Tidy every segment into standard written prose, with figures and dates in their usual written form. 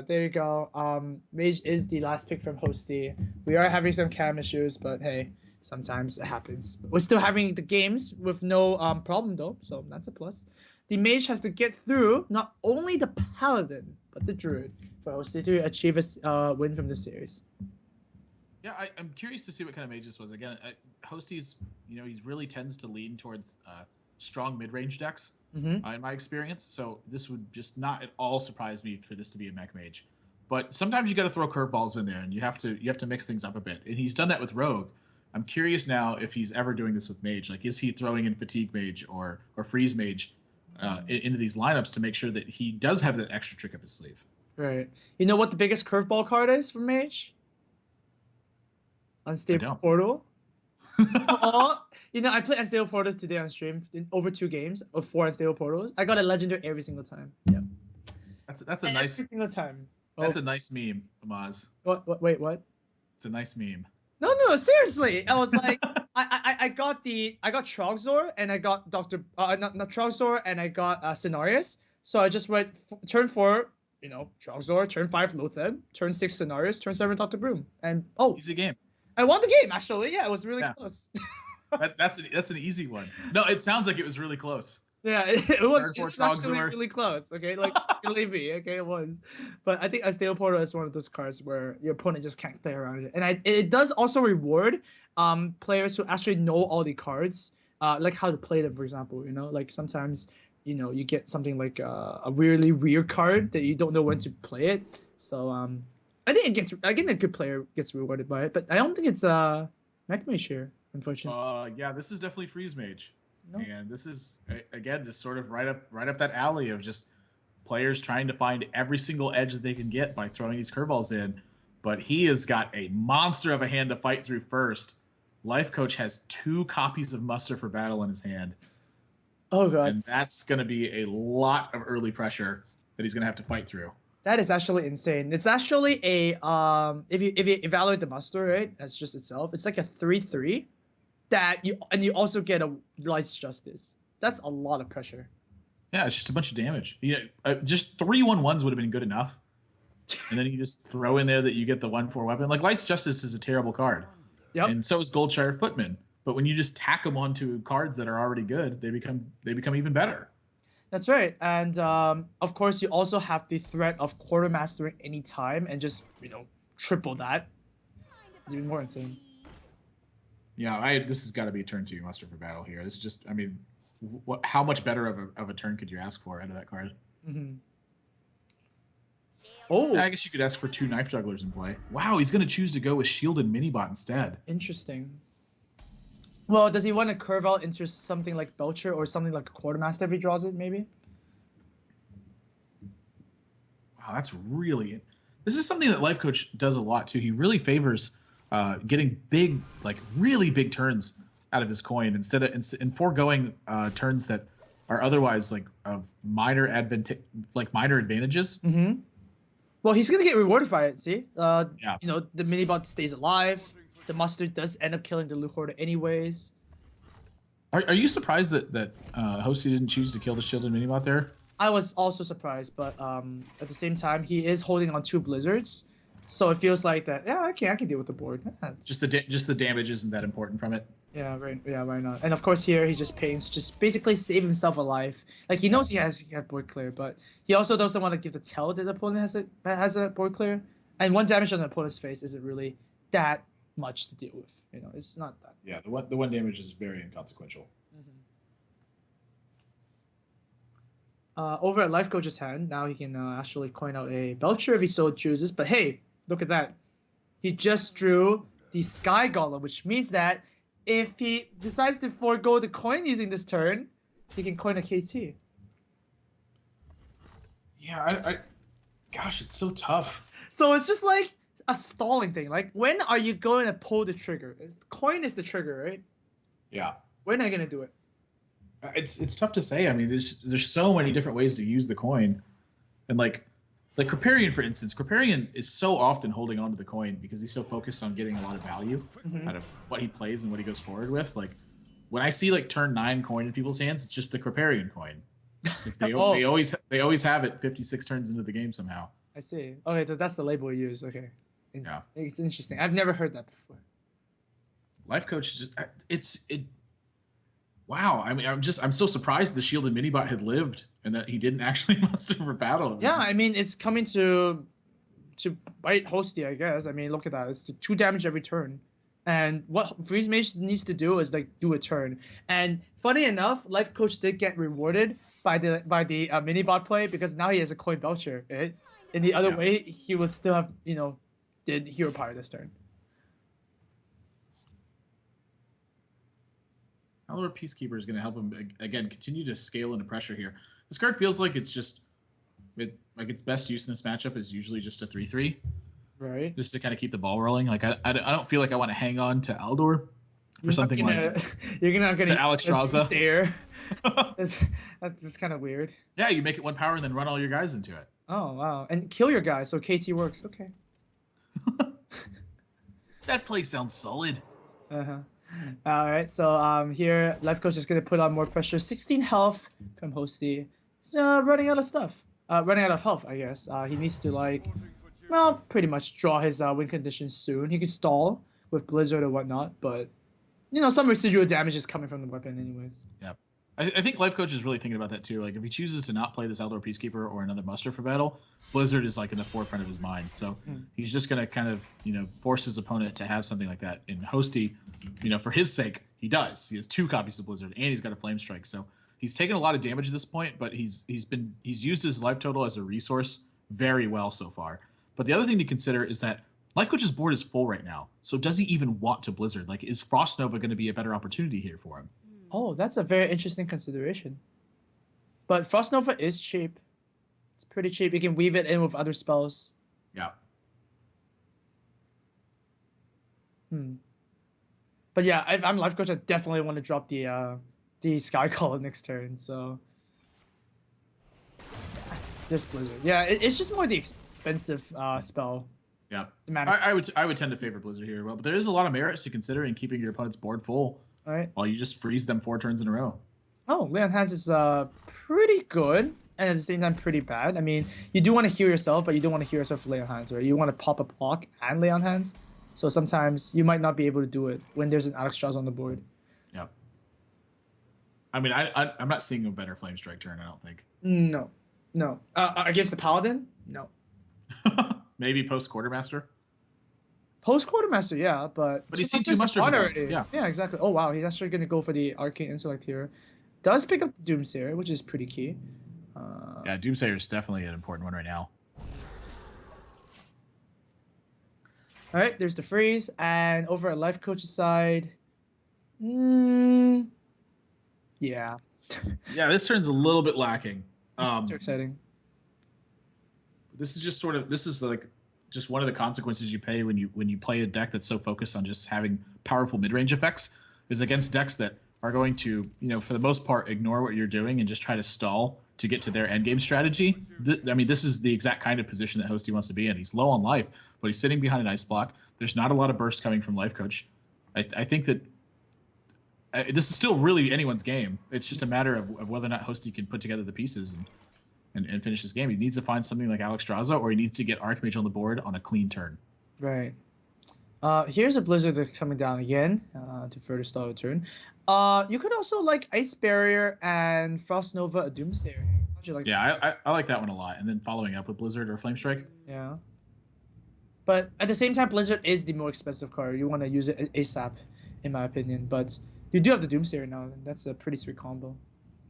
there you go. Mage is the last pick from Hosty. We are having some cam issues, but hey, sometimes it happens. We're still having the games with no problem though, so that's a plus. The Mage has to get through not only the Paladin, but the Druid for Hosty to achieve a win from this series. Yeah, I'm curious to see what kind of mage this was. Again, Hosty's, he really tends to lean towards strong mid-range decks, in my experience. So this would just not at all surprise me for this to be a mech mage. But sometimes you got to throw curveballs in there, and you have to mix things up a bit. And he's done that with Rogue. I'm curious now if he's ever doing this with Mage. Like, is he throwing in Fatigue Mage or Freeze Mage into these lineups to make sure that he does have that extra trick up his sleeve? Right. You know what the biggest curveball card is for Mage? Unstable Portal. I played Unstable Portal today on stream in over 2 games of 4 Unstable Portals. I got a legendary every single time. Yeah. That's a nice every single time. That's a nice meme, Amaz. What? Wait, what? It's a nice meme. No, seriously. I was like, I got Trogzor and I got not Trogzor and I got Cenarius. So I just went turn 4, Trogzor, turn 5 Lotheb, turn 6 Cenarius, turn 7 Dr. Broom, and easy game. I won the game actually. Yeah, it was really close. That's an easy one. No, it sounds like it was really close. Yeah, it was actually really close. Okay, like believe me. Okay, it was. But I think Unstable Portal is one of those cards where your opponent just can't play around it, and it does also reward players who actually know all the cards, like how to play them. For example, like sometimes you get something like a really weird card that you don't know when to play it. So I think a good player gets rewarded by it, but I don't think it's Mech Mage here, unfortunately. Yeah, this is definitely Freeze Mage. Nope. And this is again just sort of right up that alley of just players trying to find every single edge that they can get by throwing these curveballs in. But he has got a monster of a hand to fight through first. Lifecoach has 2 copies of Muster for Battle in his hand. Oh god. And that's going to be a lot of early pressure that he's going to have to fight through. That is actually insane. It's actually a if you evaluate the Muster, right? That's just itself. It's like a 3/3 that you also get a Light's Justice. That's a lot of pressure. Yeah, it's just a bunch of damage. Just 3/1/1s would have been good enough. And then you just throw in there that you get the 1/4 weapon. Like Light's Justice is a terrible card. Yep. And so is Goldshire Footman. But when you just tack them onto cards that are already good, they become even better. That's right. And of course you also have the threat of Quartermastering any time and just triple that. It's even more insane. Yeah, this has got to be a turn 2 Muster for Battle here. This is just, how much better of a turn could you ask for out of that card? Oh, I guess you could ask for 2 Knife Jugglers in play. Wow, he's going to choose to go with Shield and Minibot instead. Interesting. Well, does he want to curve out into something like Belcher or something like a Quartermaster if he draws it, maybe? Wow, that's really... This is something that Lifecoach does a lot, too. He really favors getting big, like really big turns out of his coin instead of in foregoing turns that are otherwise like of minor advantages. Well, he's gonna get rewarded by it. See, yeah. The Minibot stays alive. The Mustard does end up killing the Loot Hoarder anyways. Are you surprised that Hosty didn't choose to kill the Shield and Minibot there? I was also surprised, but at the same time, he is holding on 2 Blizzards. So it feels like that. Yeah, I can deal with the board. Just the damage isn't that important from it. Yeah, right. Yeah, why not? And of course here he just paints, just basically save himself alive. Like he knows he has board clear, but he also doesn't want to give the tell that the opponent has a board clear. And 1 damage on the opponent's face isn't really that much to deal with. It's not that. Yeah, the one damage is very inconsequential. Over at Lifecoach's hand, now he can actually coin out a Belcher if he so chooses. But hey, look at that. He just drew the Sky Golem, which means that if he decides to forego the coin using this turn, he can coin a KT. Yeah, gosh, it's so tough. So it's just like a stalling thing. Like, when are you going to pull the trigger? Coin is the trigger, right? Yeah. When are you going to do it? It's tough to say. There's so many different ways to use the coin. And like Kripparrian, for instance, Kripparrian is so often holding on to the coin because he's so focused on getting a lot of value out of what he plays and what he goes forward with. Like, when I see like turn 9 coin in people's hands, it's just the Kripparrian coin. They always have it 56 turns into the game somehow. I see. Okay, so that's the label you use. Okay. Yeah. It's interesting. I've never heard that before. Lifecoach is just, wow. I mean, I'm still surprised the shielded minibot had lived and that he didn't actually muster for battle. Yeah, I mean, it's coming to bite Hosty, I guess. I mean, look at that. It's 2 damage every turn. And what Freeze Mage needs to do is like do a turn. And funny enough, Lifecoach did get rewarded by the mini bot play because now he has a coin voucher, right? In the other way, he would still have, did hero power this turn. Hallowed Peacekeeper is going to help him again continue to scale into pressure here. This card feels like it's just like its best use in this matchup is usually just a 3/3. Right. Just to kind of keep the ball rolling. Like I don't feel like I want to hang on to Aldor for something like you're not gonna to Alexstrasza. That's just kind of weird. Yeah, you make it 1 power and then run all your guys into it. Oh wow, and kill your guy so KT works. Okay. That play sounds solid. All right, so here Lifecoach is gonna put on more pressure. 16 health from Hosty. He's running out of stuff. Running out of health, I guess. He needs to pretty much draw his win conditions soon. He could stall with Blizzard or whatnot, but some residual damage is coming from the weapon anyways. Yeah. I think Lifecoach is really thinking about that too. Like if he chooses to not play this Eldor Peacekeeper or another muster for battle, Blizzard is like in the forefront of his mind. So he's just gonna kind of, force his opponent to have something like that. In Hosty, for his sake, he does. He has 2 copies of Blizzard and he's got a Flame Strike. So he's taken a lot of damage at this point, but he's used his life total as a resource very well so far. But the other thing to consider is that Lifecoach's board is full right now. So does he even want to Blizzard? Like, is Frost Nova going to be a better opportunity here for him? Oh, that's a very interesting consideration. But Frost Nova is cheap. It's pretty cheap. You can weave it in with other spells. Yeah. But yeah, if I'm Lifecoach, I definitely want to drop the Sky Call next turn. So this Blizzard. Yeah, it's just more the expensive spell. Yeah, I would tend to favor Blizzard here, but there is a lot of merits to consider in keeping your opponent's board full. All right. While you just freeze them 4 turns in a row. Oh, Lay on Hands is pretty good and at the same time pretty bad. I mean, you do want to heal yourself, but you don't want to heal yourself with Lay on Hands, right? You want to pop a block and Lay on Hands. So sometimes you might not be able to do it when there's an Alexstrasza on the board. Yeah. I mean, I'm not seeing a better Flame Strike turn, I don't think. No. Against the Paladin? No. Maybe post Quartermaster. Post Quartermaster, yeah, but he's seen 2 muster already. Yeah, exactly. Oh wow, he's actually gonna go for the Arcane Intellect here. Does pick up Doomsayer, which is pretty key. Yeah, Doomsayer is definitely an important one right now. All right, there's the freeze, and over at Lifecoach's side, yeah. Yeah, this turn's a little bit lacking. Too exciting. This is just just one of the consequences you pay when you play a deck that's so focused on just having powerful mid-range effects is against decks that are going to, for the most part, ignore what you're doing and just try to stall to get to their endgame strategy. This is the exact kind of position that Hosty wants to be in. He's low on life, but he's sitting behind an ice block. There's not a lot of burst coming from Lifecoach. I think that this is still really anyone's game. It's just a matter of whether or not Hosty can put together the pieces and finish his game. He needs to find something like Alexstrasza, or he needs to get Archmage on the board on a clean turn. Right. Here's a Blizzard that's coming down again to further stall the turn. You could also like Ice Barrier and Frost Nova a Doomsayer. Yeah, I like that one a lot. And then following up with Blizzard or Flame Strike. Yeah. But at the same time, Blizzard is the more expensive card. You want to use it ASAP, in my opinion. But you do have the Doomsayer now, and that's a pretty sweet combo.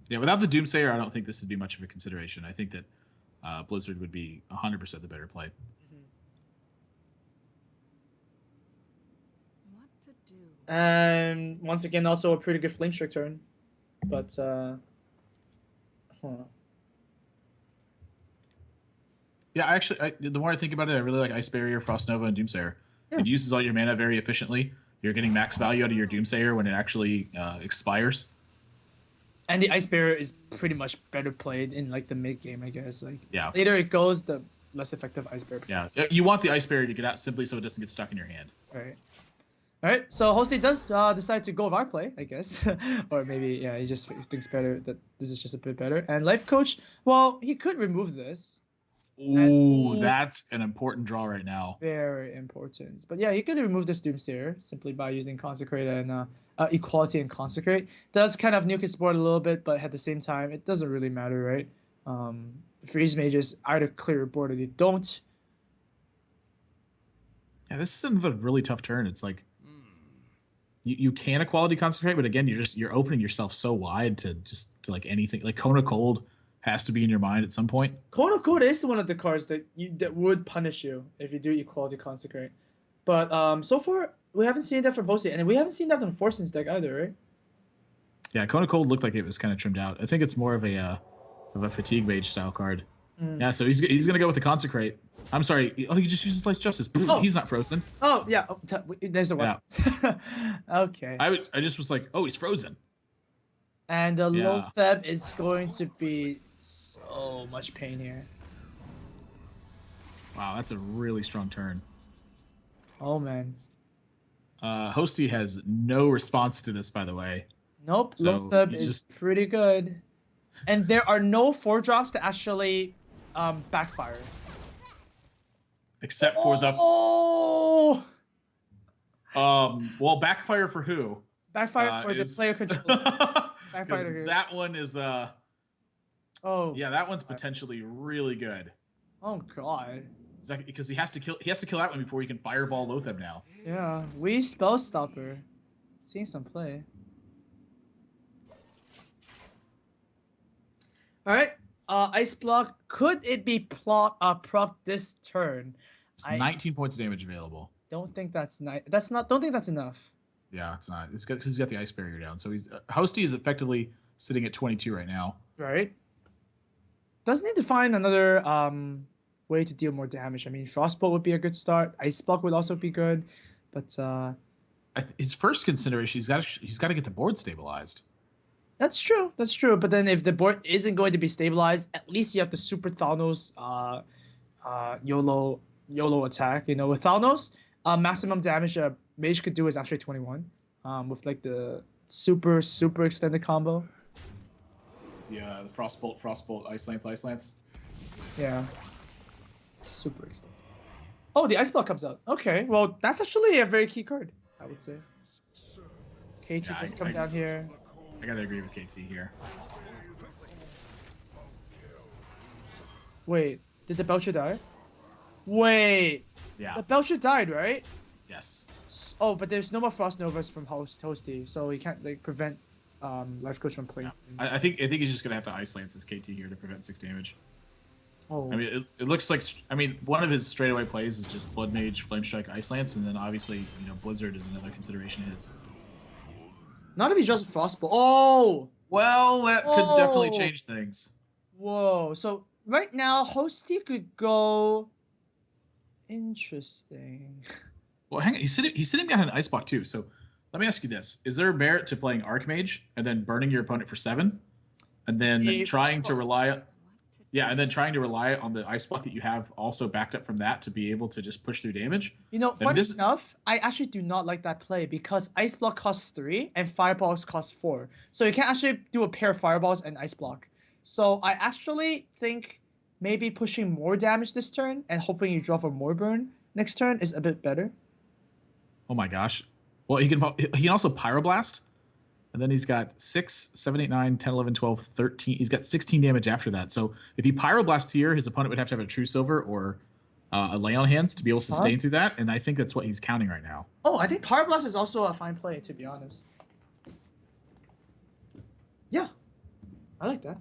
Yeah, without the Doomsayer, I don't think this would be much of a consideration. I think that Blizzard would be 100% the better play. What to do? And once again, also a pretty good Flame Strike turn. But, hold on. Yeah, the more I think about it, I really like Ice Barrier, Frost Nova, and Doomsayer. Yeah. It uses all your mana very efficiently. You're getting max value out of your Doomsayer when it actually expires. And the Ice Barrier is pretty much better played in like the mid game, I guess. Like later it goes, the less effective Ice Barrier. Yeah, you want the Ice Barrier to get out simply so it doesn't get stuck in your hand. All right. So Hosty does decide to go with our play, I guess, or maybe he just thinks better that this is just a bit better. And Lifecoach, well, he could remove this, Ooh, that's an important draw right now. Very important. But yeah, he could remove this Doomsayer simply by using Consecrate and Equality and Consecrate. Does kind of nuke his board a little bit, but at the same time, it doesn't really matter, right? Freeze mages either clear your board or they don't. Yeah, this is another really tough turn. It's like you can Equality Consecrate, but again, you're opening yourself so wide to like anything. Like Cone of Cold has to be in your mind at some point. Cone of Cold is one of the cards that would punish you if you do Equality Consecrate. But so far we haven't seen that from Hosty, and we haven't seen that from Forsen's deck either, right? Yeah, Cone of Cold looked like it was kind of trimmed out. I think it's more of a Fatigue Mage style card. Yeah, so he's gonna go with the Consecrate. I'm sorry. Oh, he just uses Slice Justice. Oh. He's not frozen. Oh yeah, there's a one. Yeah. Okay. I just was like, oh, he's frozen. And the Lotheb is going to be so much pain here. Wow, that's a really strong turn. Oh man. Hosty has no response to this, by the way. Nope. So Lotheb is pretty good. And there are no 4-drops that actually backfire. Except for the well, backfire for who? Backfire for the player control. Backfire that one is oh yeah, that one's potentially really good. Oh god. Because he has to kill that one before he can fireball Lotheb now. Yeah, we spell stopper. Seeing some play. Alright. Ice block. Could it be proc this turn? There's 19 points of damage available. Don't think that's don't think that's enough. Yeah, it's not. It's because he's got the ice barrier down. So he's Hosty is effectively sitting at 22 right now. Right. Does need to find another way to deal more damage. I mean, Frostbolt would be a good start. Ice block would also be good, but his first consideration, he's got to get the board stabilized. That's true. That's true. But then if the board isn't going to be stabilized, at least you have the Super Thanos YOLO attack. You know, with Thanos, maximum damage a mage could do is actually 21. With like the super extended combo. Yeah, the Frostbolt, Ice Lance. Yeah. Super extended. Oh, the Ice Block comes out. Okay, well, that's actually a very key card, I would say. KT just come down here. I gotta agree with KT here. Wait, did the Belcher die? Wait. Yeah. The Belcher died, right? Yes. Oh, but there's no more Frost Novas from Hosty, so he can't like prevent Lifecoach from playing. Yeah. I think he's just gonna have to Ice Lance his KT here to prevent 6 damage. Oh. I mean, it looks like one of his straightaway plays is just Blood Mage, Flame Strike, Ice Lance, and then obviously Blizzard is another consideration. Not if he just Frostbolt. Oh! Well, that could definitely change things. Whoa. So right now, Hosty could go... Interesting. Well, hang on. He's sitting behind an Ice Block too. So let me ask you this. Is there merit to playing Archmage and then burning your opponent for 7? And then trying to rely on the Ice Block that you have also backed up from that to be able to just push through damage? Funny enough, I actually do not like that play because Ice Block costs 3 and Fireballs cost 4. So you can't actually do a pair of Fireballs and Ice Block. So I actually think maybe pushing more damage this turn and hoping you draw for more burn next turn is a bit better. Oh my gosh. Well, he can also Pyroblast. And then he's got 6, 7, 8, 9, 10, 11, 12, 13. He's got 16 damage after that. So if he Pyroblast here, his opponent would have to have a True Silver or a Lay on Hands to be able to sustain through that. And I think that's what he's counting right now. Oh, I think Pyroblast is also a fine play, to be honest. Yeah. I like that.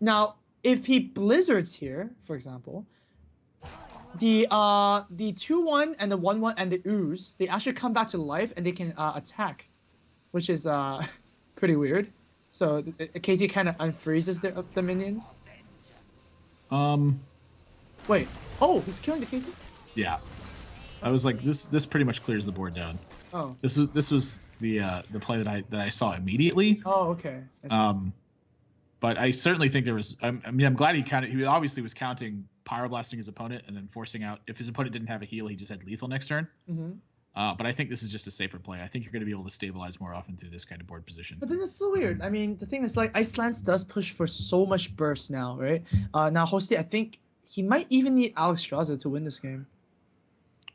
Now, if he Blizzards here, for example, the 2/1 and the 1/1 and the Ooze, they actually come back to life and they can attack, which is pretty weird. So KT kind of unfreezes the minions. Wait. Oh, he's killing the KT? Yeah. I was like, this pretty much clears the board down. Oh. This was the play that I saw immediately. Oh, okay. But I certainly think there was. I'm glad he counted. He obviously was counting Pyroblasting his opponent and then forcing out. If his opponent didn't have a heal, he just had lethal next turn. Mm-hmm. But I think this is just a safer play. I think you're going to be able to stabilize more often through this kind of board position. But then it's so weird. I mean, the thing is, like, Ice Lance does push for so much burst now, right? Now, Hosty, I think he might even need Alexstrasza to win this game.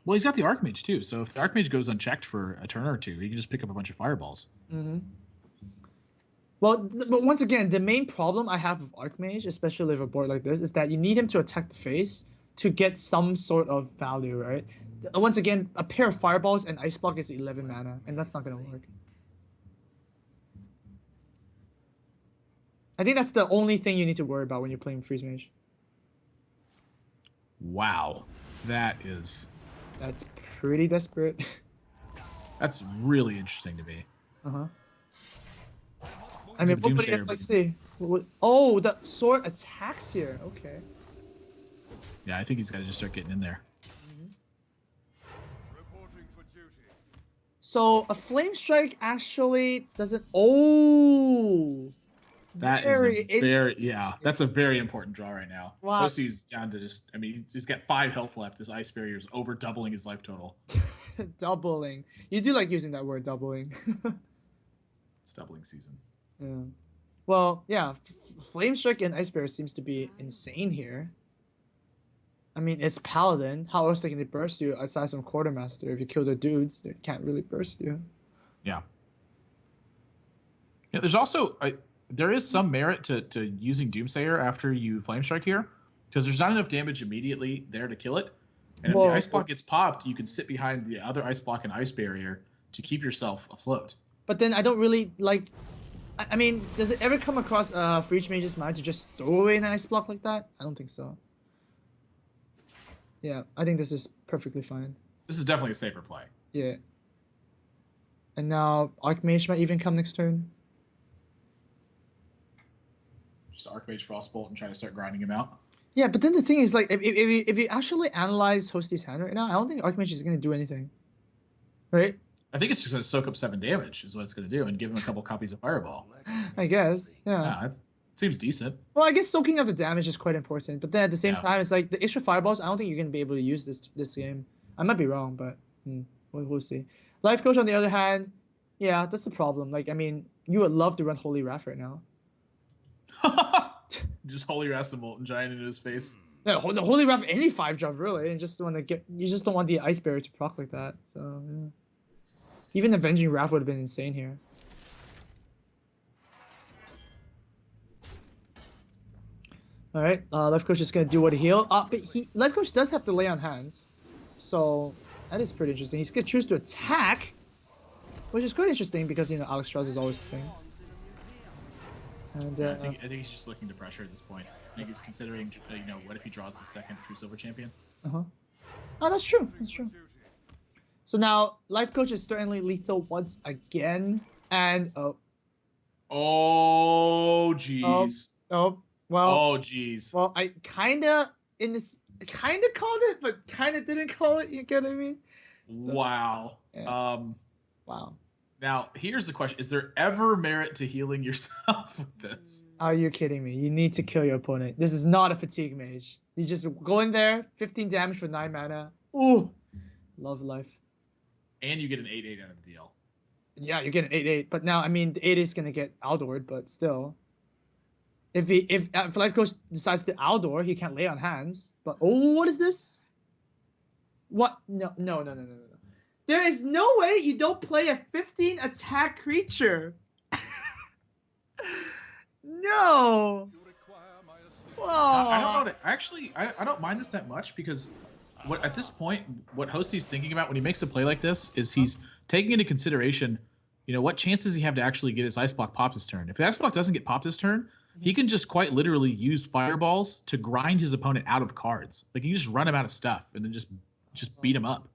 Well, he's got the Archmage, too. So if the Archmage goes unchecked for a turn or two, he can just pick up a bunch of fireballs. Mm-hmm. Well, but once again, the main problem I have with Archmage, especially with a board like this, is that you need him to attack the face to get some sort of value, right? Once again, a pair of fireballs and Ice Block is 11 mana, and that's not going to work. I think that's the only thing you need to worry about when you're playing Freeze Mage. Wow. That's pretty desperate. That's really interesting to me. Uh-huh. I mean, let's see. Oh, the sword attacks here. Okay. Yeah, I think he's got to just start getting in there. So a Flame Strike actually doesn't. Oh, that's a very important draw right now. Wow. Hosty's down to he's got 5 health left. This Ice Barrier is over doubling his life total. Doubling. You do like using that word, doubling. It's doubling season. Yeah. Well, yeah, Flame Strike and Ice Barrier seems to be insane here. I mean, it's Paladin. How else can they burst you aside from Quartermaster? If you kill the dudes, they can't really burst you. Yeah. Yeah, there's also there is some merit to using Doomsayer after you Flame Strike here, because there's not enough damage immediately there to kill it. And if the Ice Block gets popped, you can sit behind the other Ice Block and Ice Barrier to keep yourself afloat. But then I don't really like... I mean, does it ever come across for each mage's mind to just throw away an Ice Block like that? I don't think so. Yeah, I think this is perfectly fine. This is definitely a safer play. Yeah. And now Archmage might even come next turn. Just Archmage Frostbolt and try to start grinding him out. Yeah, but then the thing is, like, if you actually analyze Hosty's hand right now, I don't think Archmage is going to do anything. Right? I think it's just going to soak up 7 damage is what it's going to do and give him a couple copies of Fireball. I guess, yeah. It seems decent. Well, I guess soaking up the damage is quite important, but then at the same time, it's like the extra Fireballs, I don't think you're going to be able to use this game. I might be wrong, but we'll see. Lifecoach, on the other hand, yeah, that's the problem. Like, I mean, you would love to run Holy Wrath right now. Just Holy Wrath the Molten Giant into his face. Yeah, the Holy Wrath any 5-drop really, and just want to get you just don't want the Ice Barrier to proc like that. So yeah. Even Avenging Wrath would have been insane here. All right, Lifecoach is gonna do what he heal. But Lifecoach does have to lay on hands, so that is pretty interesting. He's gonna choose to attack, which is quite interesting because Alexstrasza is always the thing. And I think he's just looking to pressure at this point. I think he's considering, what if he draws the second True Silver Champion? Oh, that's true. That's true. So now Lifecoach is certainly lethal once again, and oh jeez. Well, jeez. Well, I kind of called it, but kind of didn't call it. You get what I mean? So, wow. Yeah. Wow. Now, here's the question. Is there ever merit to healing yourself with this? Are you kidding me? You need to kill your opponent. This is not a fatigue mage. You just go in there, 15 damage for 9 mana. Ooh. Love life. And you get an 8/8 out of the deal. Yeah, you get an 8/8. But now, I mean, the 8/8 is going to get Aldored, but still. If Lifecoach decides to Aldor, he can't lay on hands. But, what is this? What? No. There is no way you don't play a 15 attack creature. No. Whoa. I don't know. Actually, I don't mind this that much because at this point, what Hosty's thinking about when he makes a play like this is he's taking into consideration, what chances he have to actually get his Ice Block popped this turn. If the Ice Block doesn't get popped this turn, he can just quite literally use Fireballs to grind his opponent out of cards. Like, you just run him out of stuff and then just beat him up.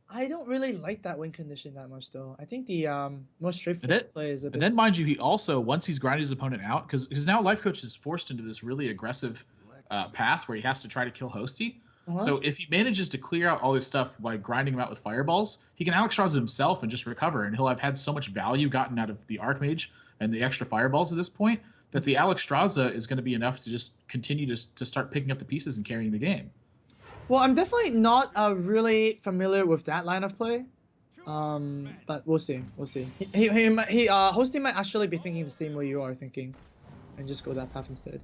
I don't really like that win condition that much, though. I think the most straightforward play is a bit... And then, mind you, he also, once he's grinded his opponent out, because now Lifecoach is forced into this really aggressive path where he has to try to kill Hosty. So if he manages to clear out all this stuff by grinding him out with Fireballs, he can Alexstrasza himself and just recover, and he'll have had so much value gotten out of the Archmage and the extra Fireballs at this point that the Alexstrasza is going to be enough to just continue to start picking up the pieces and carrying the game. Well, I'm definitely not really familiar with that line of play. But we'll see. We'll see. Hosty might actually be thinking the same way you are thinking, and just go that path instead.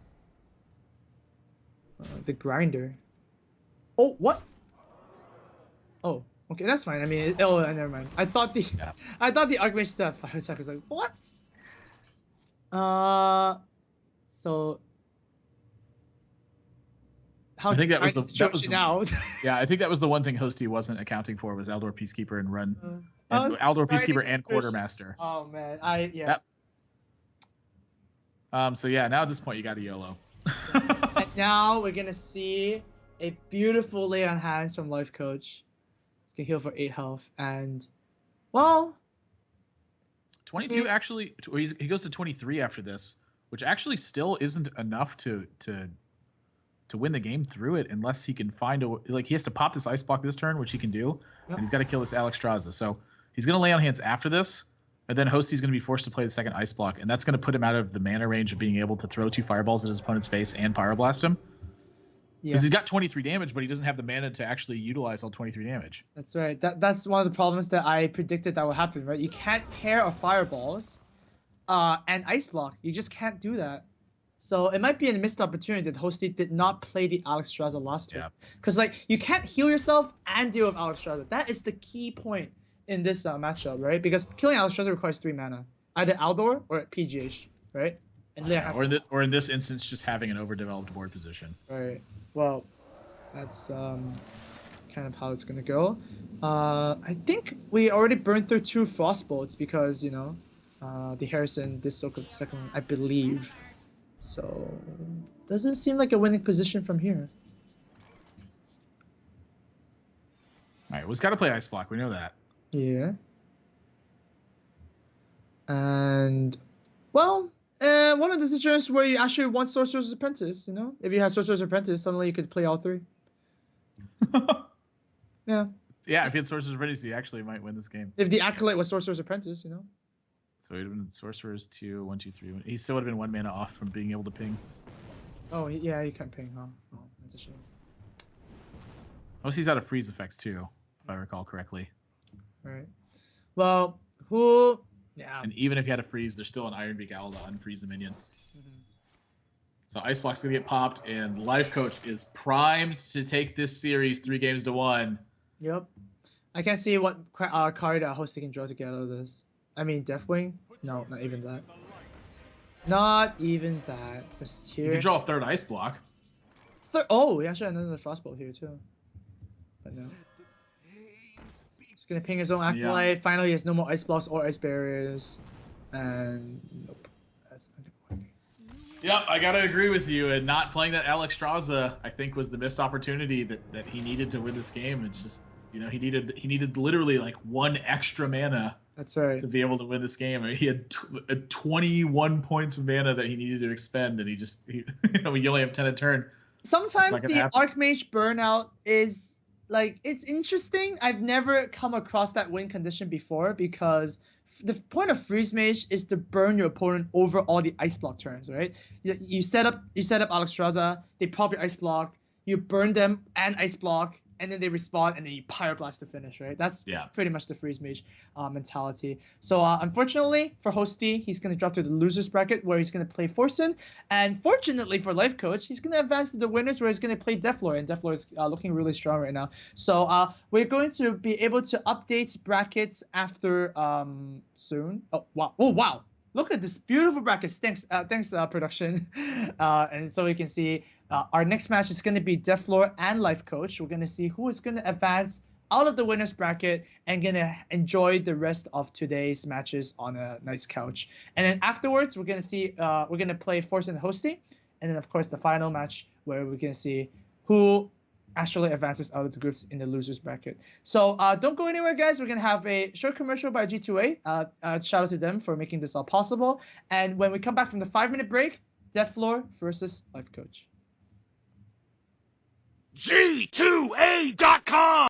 The grinder. Oh, what? Oh, okay, that's fine. I mean, oh, never mind. I thought the Archmage still had fire attack. I was like, what? So. I think that was now. Yeah, I think that was the one thing Hosty wasn't accounting for was Eldor Peacekeeper and run. Eldor Peacekeeper and Quartermaster. Oh man, Yep. So yeah, now at this point you got a YOLO. And now we're gonna see a beautiful lay on hands from Lifecoach. It's gonna heal for 8 health and, well, 22 actually. He goes to 23 after this, which actually still isn't enough to win the game through it unless he can find he has to pop this ice block this turn, which he can do, and he's got to kill this Alexstrasza. So he's gonna lay on hands after this, and then Hosty's gonna be forced to play the second ice block, and that's gonna put him out of the mana range of being able to throw 2 fireballs at his opponent's face and pyroblast him. Because he's got 23 damage, but he doesn't have the mana to actually utilize all 23 damage. That's right. That's one of the problems that I predicted that would happen, right? You can't pair of fireballs and ice block. You just can't do that. So it might be a missed opportunity that Hosty did not play the Alexstrasza last turn. Because you can't heal yourself and deal with Alexstrasza. That is the key point in this matchup, right? Because killing Alexstrasza requires 3 mana. Either Aldor or PGH, right? And or in this instance, just having an overdeveloped board position. Right. Well, that's kind of how it's going to go. I think we already burned through 2 Frostbolts because, the Harrison, this so-called second one, I believe. So, doesn't seem like a winning position from here. Alright, we've got to play Ice Block. We know that. Yeah. And, well, one of the situations where you actually want Sorcerer's Apprentice, If you had Sorcerer's Apprentice, suddenly you could play all 3. Yeah. Yeah, if he had Sorcerer's Apprentice, he actually might win this game. If the Acolyte was Sorcerer's Apprentice, So he'd have been Sorcerer's 2, 1, 2, 3. He still would have been 1 mana off from being able to ping. Oh, yeah, you can't ping, huh? Oh, that's a shame. Most he's out of freeze effects too, if I recall correctly. Right. Well, who? Yeah. And even if he had a freeze, there's still an Ironbeak Owl to unfreeze the minion. So Ice Block's gonna get popped, and Lifecoach is primed to take this series 3-1. Yep. I can't see what card Hosty can draw to get out of this. I mean, Deathwing? No, not even that. Not even that. Just here. You can draw a 3rd Ice Block. Oh, yeah, sure. Another Frostbolt here, too. But no. He's going to ping his own Acolyte. Yeah. Finally, he has no more Ice Blocks or Ice Barriers. And nope. That's not going to work. Yep, I got to agree with you. And not playing that Alexstrasza, I think, was the missed opportunity that he needed to win this game. It's just, he needed literally like 1 extra mana. That's right. To be able to win this game. I mean, he had 21 points of mana that he needed to expend, and you only have 10 a turn. Sometimes the Archmage burnout is it's interesting. I've never come across that win condition before because the point of Freeze Mage is to burn your opponent over all the Ice Block turns, right? You set up Alexstrasza, they pop your Ice Block, you burn them and Ice Block, and then they respawn, and then you Pyroblast to finish, right? That's pretty much the Freeze Mage mentality. So unfortunately for Hosty, he's going to drop to the losers bracket where he's going to play Forsen. And fortunately for Lifecoach, he's going to advance to the winners where he's going to play Deathlord. And Deathlord is looking really strong right now. So we're going to be able to update brackets after soon. Oh, wow. Oh, wow. Look at this beautiful brackets. Thanks, production. And so we can see our next match is going to be Deathlord and Lifecoach. We're going to see who is going to advance out of the winner's bracket and going to enjoy the rest of today's matches on a nice couch. And then afterwards, we're going to see, we're going to play Force and Hosty. And then, of course, the final match where we're going to see who actually advances out of the groups in the losers bracket. So don't go anywhere, guys. We're going to have a short commercial by G2A. Shout out to them for making this all possible. And when we come back from the 5-minute break, Deathlord versus Lifecoach. G2A.com